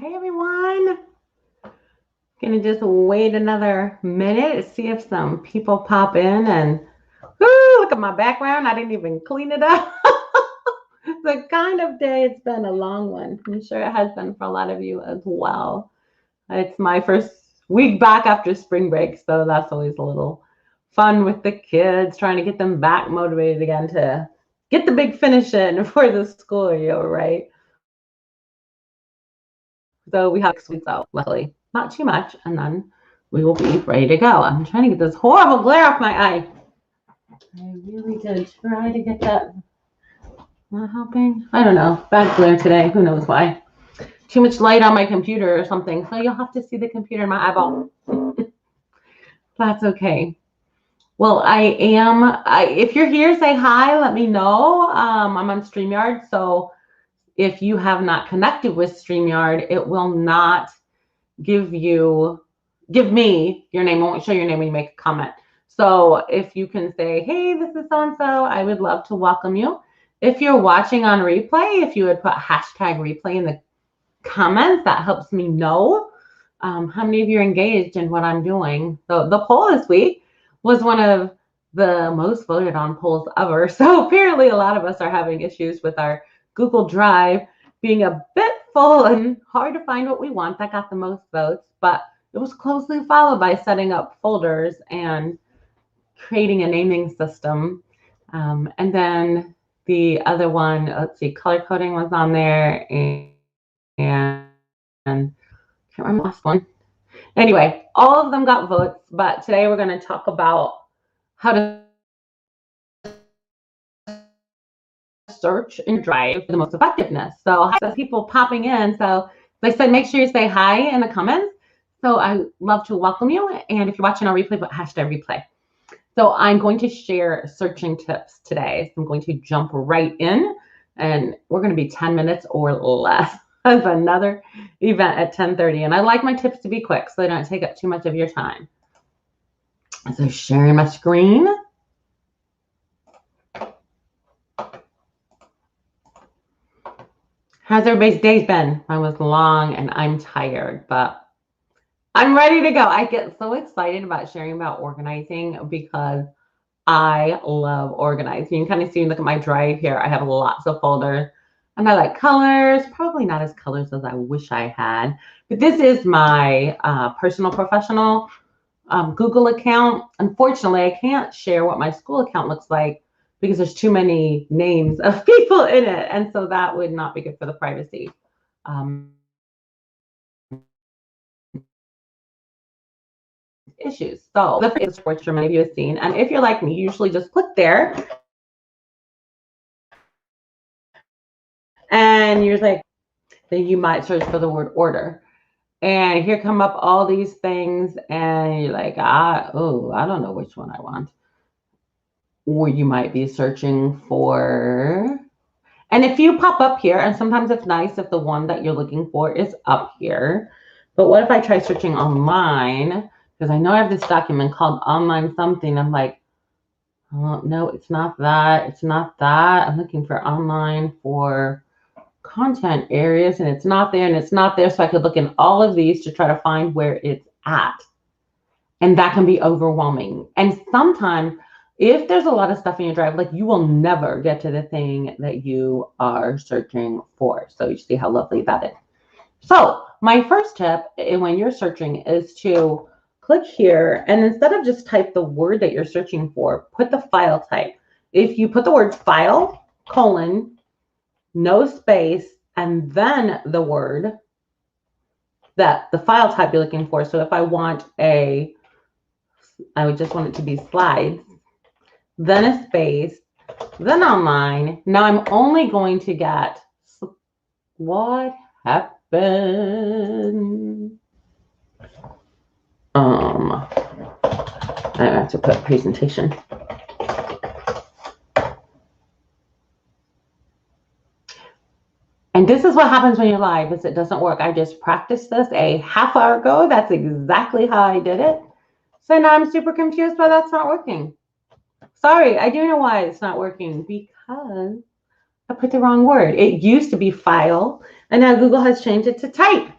Hi, everyone. Gonna just wait another minute to see if some people pop in and look at my background. I didn't even clean it up. The kind of day it's been a long one. I'm sure it has been for a lot of you as well. It's my first week back after spring break, so that's always a little fun with the kids, trying to get them back motivated again to get the big finish in for the school year, right? So we have 6 weeks out, luckily. Not too much, and then we will be ready to go. I'm trying to get this horrible glare off my eye. I really did try to get that. Not helping? I don't know. Bad glare today. Who knows why? Too much light on my computer or something. So you'll have to see the computer in my eyeball. That's okay. Well, if you're here, say hi. Let me know. I'm on StreamYard. So if you have not connected with StreamYard, it will not give me your name. It won't show your name when you make a comment. So if you can say, hey, this is so-and-so, I would love to welcome you. If you're watching on replay, if you would put hashtag replay in the comments, that helps me know how many of you are engaged in what I'm doing. So the poll this week was one of the most voted on polls ever. So apparently a lot of us are having issues with our Google Drive being a bit full and hard to find what we want. That got the most votes, but it was closely followed by setting up folders and creating a naming system. And then the other one, let's see, color coding was on there, and can't remember the last one. Anyway, all of them got votes, but today we're going to talk about how to search and drive for the most effectiveness. So people popping in. So they said, make sure you say hi in the comments. So I love to welcome you. And if you're watching on replay, put hashtag replay. So I'm going to share searching tips today. So I'm going to jump right in, and we're going to be 10 minutes or less of another event at 10:30. And I like my tips to be quick so they don't take up too much of your time. So sharing my screen. How's everybody's days been? Mine was long and I'm tired, but I'm ready to go. I get so excited about sharing about organizing because I love organizing. You can kind of see, look at my drive here. I have lots of folders and I like colors, probably not as colors as I wish I had, but this is my personal professional Google account. Unfortunately, I can't share what my school account looks like because there's too many names of people in it. And so that would not be good for the privacy issues. So the is which many of you have seen. And if you're like me, you usually just click there and you're like, then you might search for the word order. And here come up all these things, and you're like, I don't know which one I want. Or you might be searching for, and if you pop up here, and sometimes it's nice if the one that you're looking for is up here. But what if I try searching online? Because I know I have this document called online something. I'm like, oh, no, it's not that. It's not that. I'm looking for online for content areas, and it's not there, and it's not there. So I could look in all of these to try to find where it's at. And that can be overwhelming. And sometimes if there's a lot of stuff in your drive, like you will never get to the thing that you are searching for. So you see how lovely that is. So my first tip when you're searching is to click here, and instead of just type the word that you're searching for, put the file type. If you put the word file, colon, no space, and then the word that the file type you're looking for. So if I would just want it to be slides, then a space, then online. Now I'm only going to get what happened. I have to put presentation. And this is what happens when you're live, is it doesn't work. I just practiced this a half hour ago. That's exactly how I did it. So now I'm super confused why that's not working. Sorry, I do know why it's not working, because I put the wrong word. It used to be file, and now Google has changed it to type.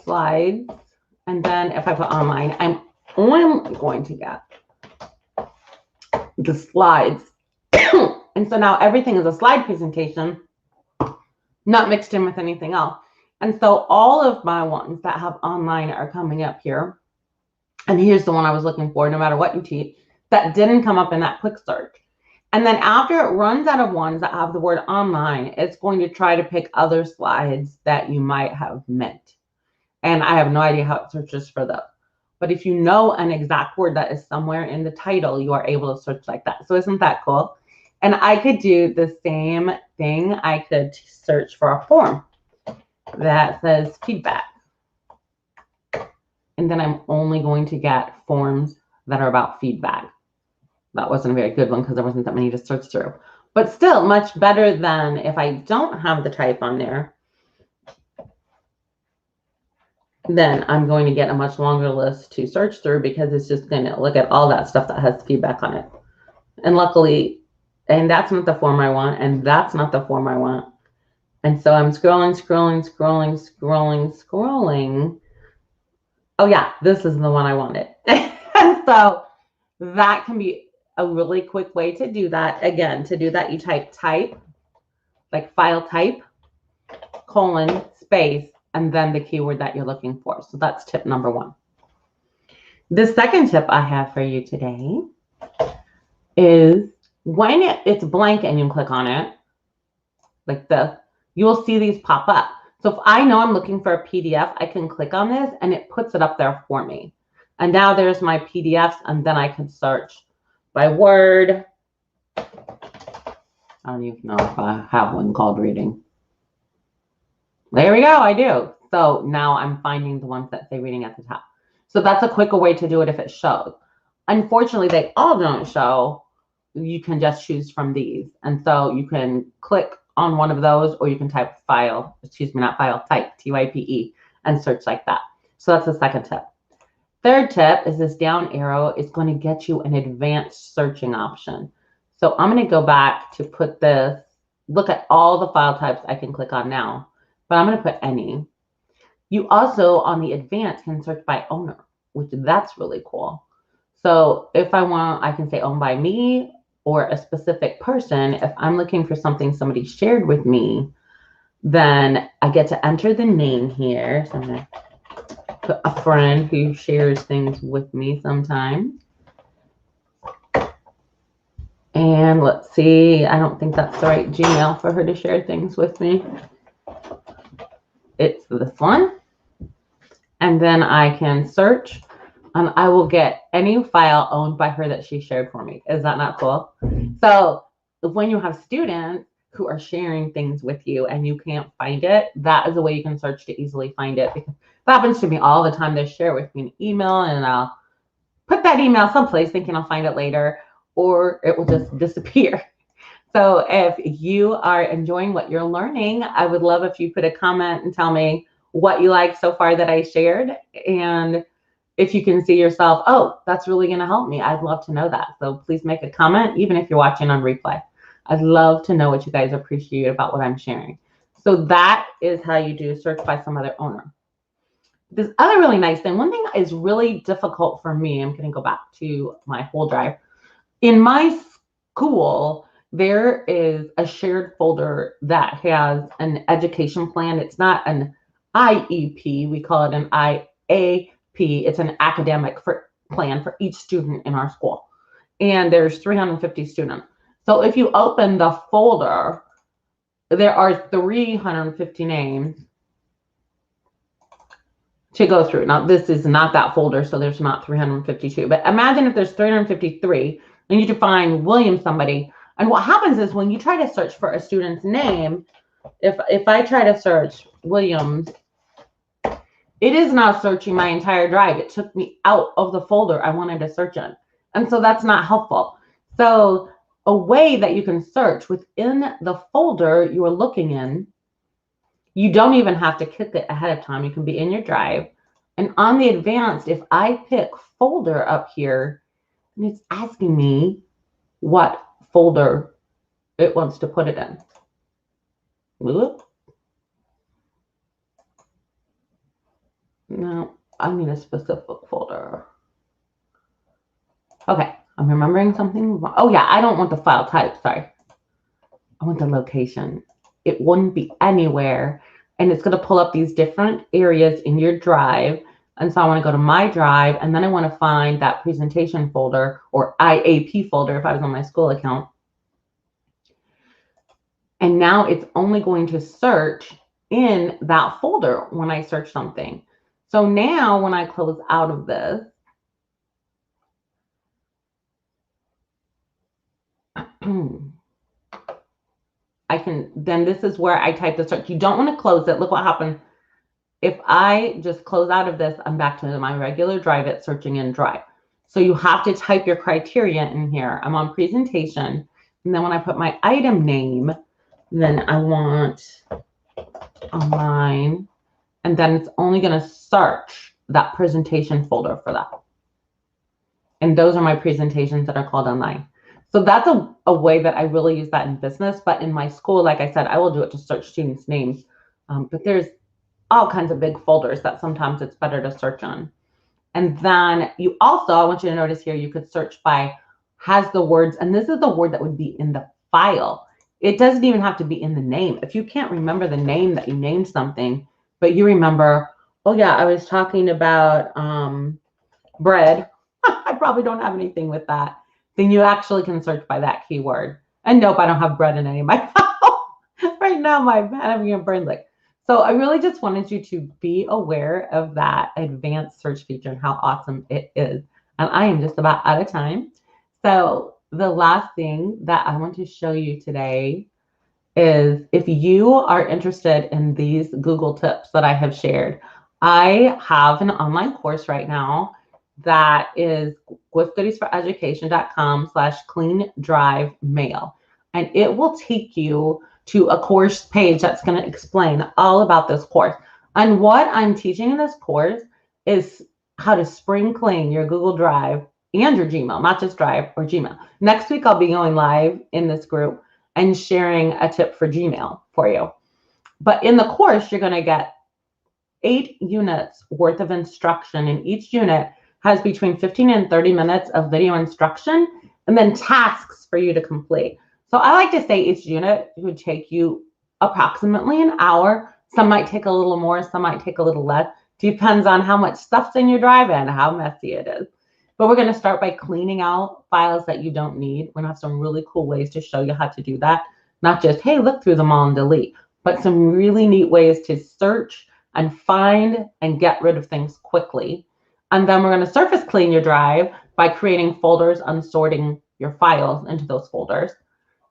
slides. And then if I put online, I'm only going to get the slides. And so now everything is a slide presentation, not mixed in with anything else. And so all of my ones that have online are coming up here. And here's the one I was looking for, no matter what you teach, that didn't come up in that quick search. And then after it runs out of ones that have the word online, it's going to try to pick other slides that you might have meant. And I have no idea how it searches for those. But if you know an exact word that is somewhere in the title, you are able to search like that. So isn't that cool? And I could do the same thing. I could search for a form that says feedback. And then I'm only going to get forms that are about feedback. That wasn't a very good one because there wasn't that many to search through. But still much better than if I don't have the type on there. Then I'm going to get a much longer list to search through because it's just going to look at all that stuff that has feedback on it. And luckily, and that's not the form I want, and that's not the form I want. And so I'm scrolling. Oh yeah, this is the one I wanted. And so that can be a really quick way to do that. Again, to do that, you type, like file type, colon, space, and then the keyword that you're looking for. So that's tip number 1. The second tip I have for you today is when it's blank and you click on it, like this, you will see these pop up. So if I know I'm looking for a PDF, I can click on this and it puts it up there for me. And now there's my PDFs, and then I can search by word. I don't even know if I have one called reading. There we go, I do. So now I'm finding the ones that say reading at the top. So that's a quicker way to do it if it shows. Unfortunately, they all don't show. You can just choose from these. And so you can click on one of those, or you can type file, type T-Y-P-E, and search like that. So that's the second tip. Third tip is this down arrow is going to get you an advanced searching option. So I'm going to go back to put this, look at all the file types I can click on now, but I'm going to put any. You also on the advanced can search by owner, which that's really cool. So if I want, I can say owned by me or a specific person. If I'm looking for something somebody shared with me, then I get to enter the name here. So I'm going to put a friend who shares things with me sometimes. And let's see, I don't think that's the right Gmail for her to share things with me. It's this one. And then I can search, and I will get any file owned by her that she shared for me. Is that not cool? So when you have students who are sharing things with you and you can't find it, that is a way you can search to easily find it. Because that happens to me all the time. They share with me an email, and I'll put that email someplace thinking I'll find it later, or it will just disappear. So if you are enjoying what you're learning, I would love if you put a comment and tell me what you like so far that I shared. And if you can see yourself, oh, that's really going to help me, I'd love to know that. So please make a comment, even if you're watching on replay. I'd love to know what you guys appreciate about what I'm sharing. So that is how you do search by some other owner. This other really nice thing, one thing that is really difficult for me, I'm going to go back to my whole drive. In my school, there is a shared folder that has an education plan. It's not an IEP. We call it an IAP. It's an academic plan for each student in our school. And there's 350 students. So if you open the folder, there are 350 names to go through. Now, this is not that folder, so there's not 352. But imagine if there's 353 and you define William somebody. And what happens is when you try to search for a student's name, if I try to search Williams, it is now searching my entire drive. It took me out of the folder I wanted to search in. And so that's not helpful. So a way that you can search within the folder you are looking in, you don't even have to click it ahead of time. You can be in your drive. And on the advanced, if I pick folder up here, and it's asking me what folder it wants to put it in. Whoop. No, I need a specific folder. Okay, I'm remembering something. Oh yeah, I don't want the file type, sorry. I want the location. It wouldn't be anywhere. And it's going to pull up these different areas in your drive. And so I want to go to my drive, and then I want to find that presentation folder or IAP folder if I was on my school account. And now it's only going to search in that folder when I search something. So now when I close out of this, I can, then this is where I type the search. You don't want to close it. Look what happened. If I just close out of this, I'm back to my regular drive it searching in Drive. So you have to type your criteria in here. I'm on presentation. And then when I put my item name, then I want online. And then it's only going to search that presentation folder for that. And those are my presentations that are called online. So that's a way that I really use that in business. But in my school, like I said, I will do it to search students' names. But there's all kinds of big folders that sometimes it's better to search on. And then you also, I want you to notice here, you could search by has the words, and this is the word that would be in the file. It doesn't even have to be in the name. If you can't remember the name that you named something, but you remember, oh yeah, I was talking about bread. I probably don't have anything with that. Then you actually can search by that keyword. And nope, I don't have bread in any of my files. Right now, I'm having a brain lick. So I really just wanted you to be aware of that advanced search feature and how awesome it is. And I am just about out of time. So the last thing that I want to show you today is if you are interested in these Google tips that I have shared, I have an online course right now that is giftgoodiesforeducation.com/clean drive mail. And it will take you to a course page that's going to explain all about this course. And what I'm teaching in this course is how to spring clean your Google Drive and your Gmail, not just Drive or Gmail. Next week, I'll be going live in this group and sharing a tip for Gmail for you. But in the course, you're going to get 8 units worth of instruction, and each unit has between 15 and 30 minutes of video instruction and then tasks for you to complete. So I like to say each unit would take you approximately an hour. Some might take a little more, some might take a little less. Depends on how much stuff's in your drive and how messy it is. But we're going to start by cleaning out files that you don't need. We're going to have some really cool ways to show you how to do that. Not just, hey, look through them all and delete, but some really neat ways to search and find and get rid of things quickly. And then we're going to surface clean your drive by creating folders and sorting your files into those folders.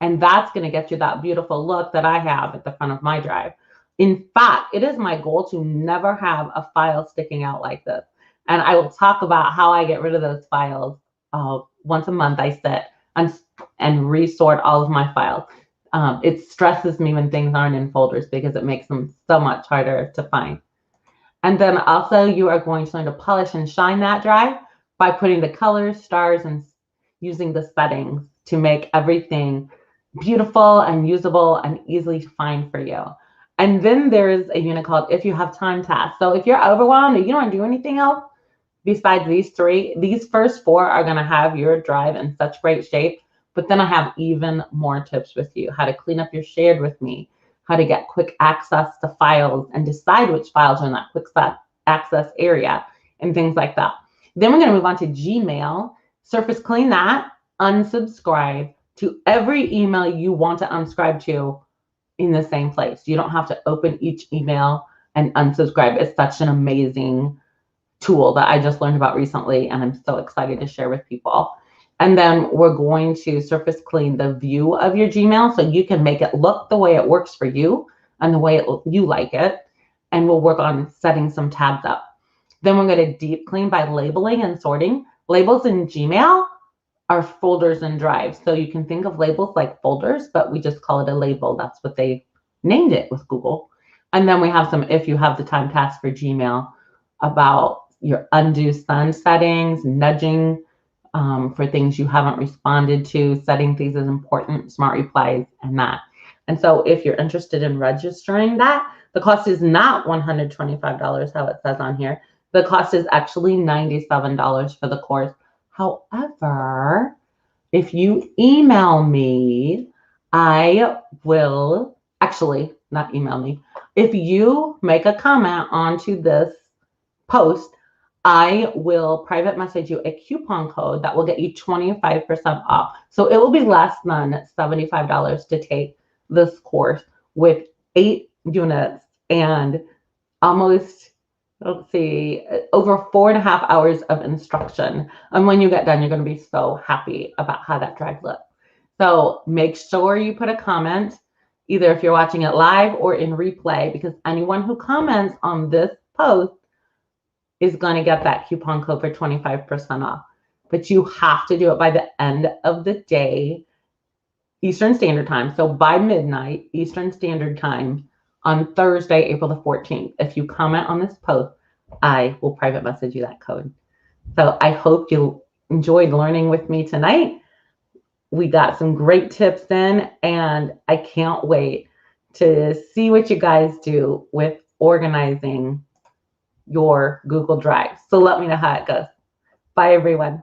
And that's going to get you that beautiful look that I have at the front of my drive. In fact, it is my goal to never have a file sticking out like this. And I will talk about how I get rid of those files. Once a month, I sit and resort all of my files. It stresses me when things aren't in folders because it makes them so much harder to find. And then also you are going to learn to polish and shine that drive by putting the colors, stars, and using the settings to make everything beautiful and usable and easily to find for you. And then there's a unit called If You Have Time Tasks. So if you're overwhelmed and you don't want to do anything else besides these 3, these first 4 are going to have your drive in such great shape. But then I have even more tips with you, how to clean up your shared with me, how to get quick access to files and decide which files are in that quick access area and things like that. Then we're going to move on to Gmail, surface clean that, unsubscribe to every email you want to unsubscribe to in the same place. You don't have to open each email and unsubscribe. It's such an amazing tool that I just learned about recently, and I'm so excited to share with people. And then we're going to surface clean the view of your Gmail so you can make it look the way it works for you and the way you like it. And we'll work on setting some tabs up. Then we're going to deep clean by labeling and sorting. Labels in Gmail are folders and drives. So you can think of labels like folders, but we just call it a label. That's what they named it with Google. And then we have some if you have the time tasks for Gmail about your undo send settings, nudging for things you haven't responded to, setting things as important, smart replies, and that. And so if you're interested in registering that, The cost is not $125, how it says on here. The cost is actually $97 for the course. However, if you email me, I will actually not email me. If you make a comment onto this post, I will private message you a coupon code that will get you 25% off. So it will be less than $75 to take this course with 8 units and almost, let's see, over 4.5 hours of instruction. And when you get done, you're going to be so happy about how that drag looks. So make sure you put a comment, either if you're watching it live or in replay, because anyone who comments on this post is going to get that coupon code for 25% off. But you have to do it by the end of the day, Eastern Standard Time. So by midnight, Eastern Standard Time on Thursday, April the 14th. If you comment on this post, I will private message you that code. So I hope you enjoyed learning with me tonight. We got some great tips in, and I can't wait to see what you guys do with organizing your Google Drive. So let me know how it goes. Bye, everyone.